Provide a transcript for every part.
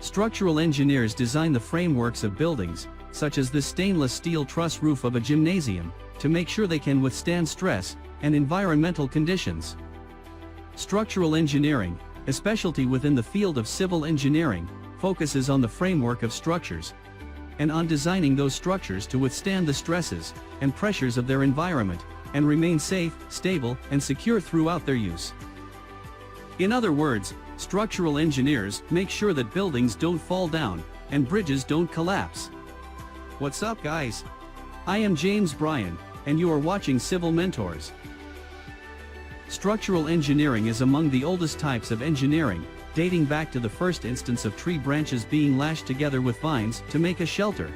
Structural engineers design the frameworks of buildings, such as the stainless steel truss roof of a gymnasium, to make sure they can withstand stress and environmental conditions. Structural engineering, a specialty within the field of civil engineering, focuses on the framework of structures and on designing those structures to withstand the stresses and pressures of their environment and remain safe, stable, and secure throughout their use. In other words, structural engineers make sure that buildings don't fall down and bridges don't collapse. What's up, guys? I am James Bryan, and you are watching Civil Mentors. Structural engineering is among the oldest types of engineering, dating back to the first instance of tree branches being lashed together with vines to make a shelter.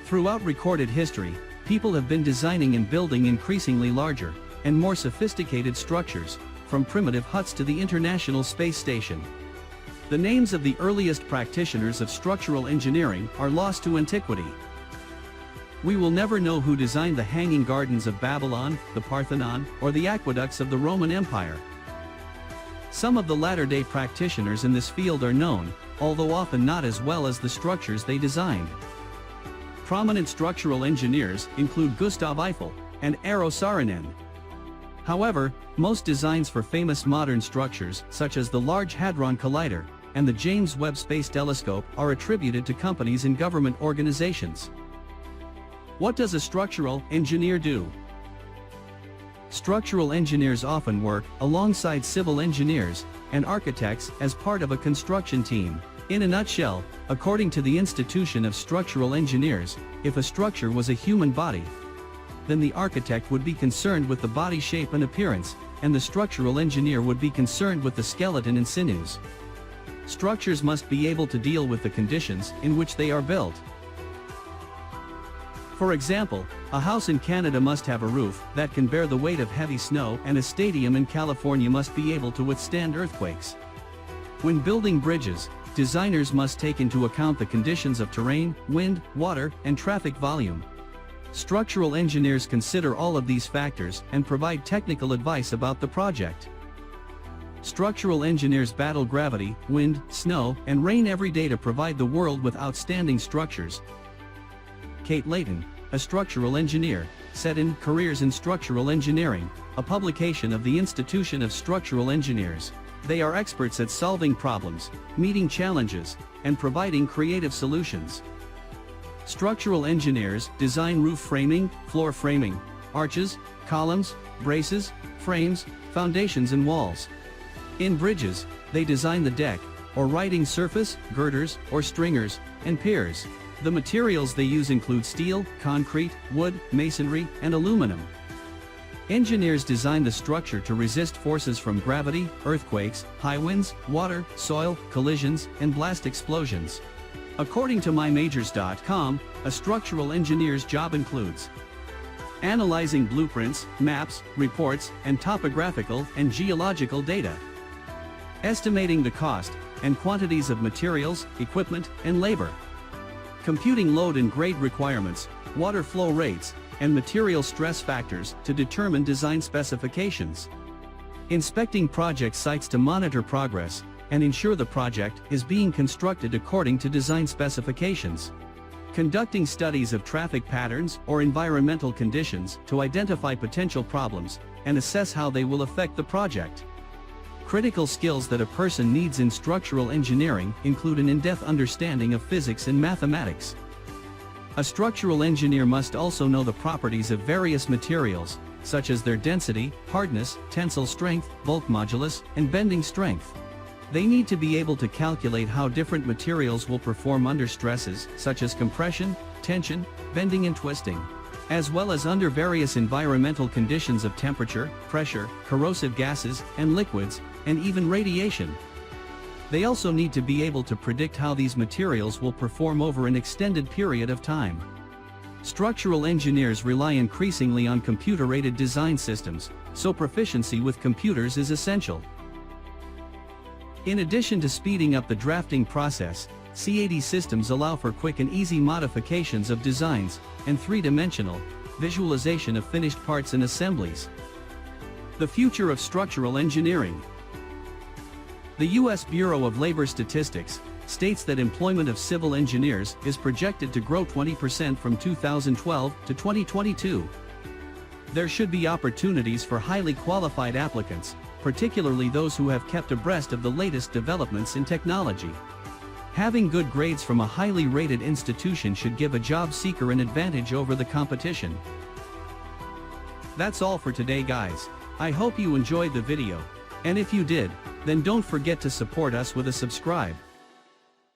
Throughout recorded history, people have been designing and building increasingly larger and more sophisticated structures, from primitive huts to the International Space Station. The names of the earliest practitioners of structural engineering are lost to antiquity. We will never know who designed the Hanging Gardens of Babylon, the Parthenon, or the aqueducts of the Roman Empire. Some of the latter-day practitioners in this field are known, although often not as well as the structures they designed. Prominent structural engineers include Gustav Eiffel and Eero Saarinen. However, most designs for famous modern structures, such as the Large Hadron Collider and the James Webb Space Telescope, are attributed to companies and government organizations. What does a structural engineer do? Structural engineers often work alongside civil engineers and architects as part of a construction team. In a nutshell, according to the Institution of Structural Engineers, if a structure was a human body, then the architect would be concerned with the body shape and appearance, and the structural engineer would be concerned with the skeleton and sinews. Structures must be able to deal with the conditions in which they are built. For example, a house in Canada must have a roof that can bear the weight of heavy snow, and a stadium in California must be able to withstand earthquakes. When building bridges, designers must take into account the conditions of terrain, wind, water, and traffic volume. Structural engineers consider all of these factors and provide technical advice about the project. Structural engineers battle gravity, wind, snow, and rain every day to provide the world with outstanding structures. Kate Layton, a structural engineer, said in Careers in Structural Engineering, a publication of the Institution of Structural Engineers, "They are experts at solving problems, meeting challenges, and providing creative solutions." Structural engineers design roof framing, floor framing, arches, columns, braces, frames, foundations and walls. In bridges, they design the deck, or riding surface, girders, or stringers, and piers. The materials they use include steel, concrete, wood, masonry, and aluminum. Engineers design the structure to resist forces from gravity, earthquakes, high winds, water, soil, collisions, and blast explosions. According to mymajors.com, a structural engineer's job includes analyzing blueprints, maps, reports, and topographical and geological data, estimating the cost and quantities of materials, equipment, and labor, computing load and grade requirements, water flow rates, and material stress factors to determine design specifications, inspecting project sites to monitor progress and ensure the project is being constructed according to design specifications, conducting studies of traffic patterns or environmental conditions to identify potential problems and assess how they will affect the project. Critical skills that a person needs in structural engineering include an in-depth understanding of physics and mathematics. A structural engineer must also know the properties of various materials, such as their density, hardness, tensile strength, bulk modulus, and bending strength. They need to be able to calculate how different materials will perform under stresses, such as compression, tension, bending and twisting, as well as under various environmental conditions of temperature, pressure, corrosive gases and liquids, and even radiation. They also need to be able to predict how these materials will perform over an extended period of time. Structural engineers rely increasingly on computer-aided design systems, so proficiency with computers is essential. In addition to speeding up the drafting process, CAD systems allow for quick and easy modifications of designs and three-dimensional visualization of finished parts and assemblies. The future of structural engineering. The U.S. Bureau of Labor Statistics states that employment of civil engineers is projected to grow 20% from 2012 to 2022. There should be opportunities for highly qualified applicants, particularly those who have kept abreast of the latest developments in technology. Having good grades from a highly rated institution should give a job seeker an advantage over the competition. That's all for today, guys. I hope you enjoyed the video. And if you did, then don't forget to support us with a subscribe.